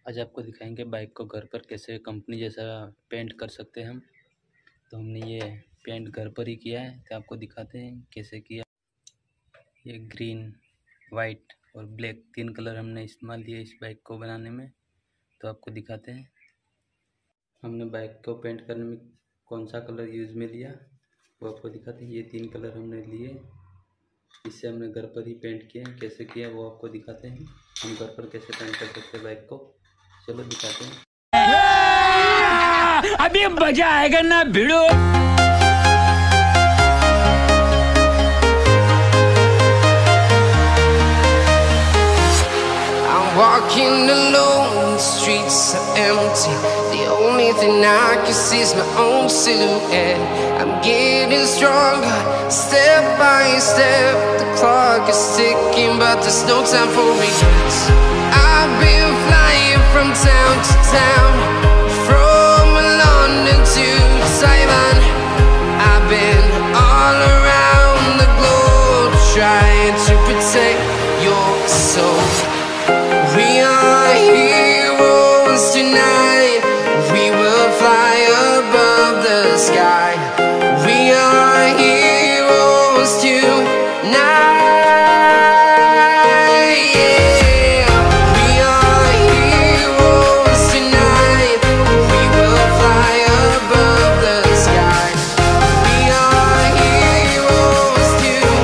आज आपको दिखाएंगे बाइक को घर पर कैसे कंपनी जैसा पेंट कर सकते हैं हम। तो हमने ये पेंट घर पर ही किया है, तो आपको दिखाते हैं कैसे किया। ये ग्रीन, वाइट और ब्लैक 3 कलर हमने इस्तेमाल किए इस बाइक को बनाने में। तो आपको दिखाते हैं हमने बाइक को पेंट करने में कौन सा कलर यूज़ में लिया, वो आपको दिखाते हैं। ये 3 कलर हमने लिए, इससे हमने घर पर ही पेंट किया है। कैसे किया वो आपको दिखाते हैं, हम घर पर कैसे पेंट कर सकते हैं बाइक को। चलो दिखाते हैं। अभी मजा आएगा ना भिड़ो। I'm walking alone, the streets are empty. The only thing I can see is my own silhouette. I'm getting stronger, step by step. The clock is ticking, but there's no time for regrets. I've been flying from town to town, from London to Taiwan. I've been all around the globe, trying to protect your soul. We are heroes tonight. We will fly above the sky. We are heroes tonight. Yeah. We are heroes tonight. We will fly above the sky. We are heroes tonight.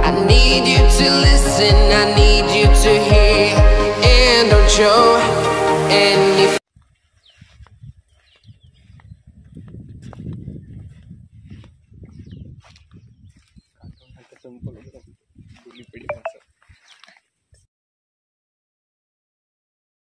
I need you to listen, I need you to hear, and don't show any.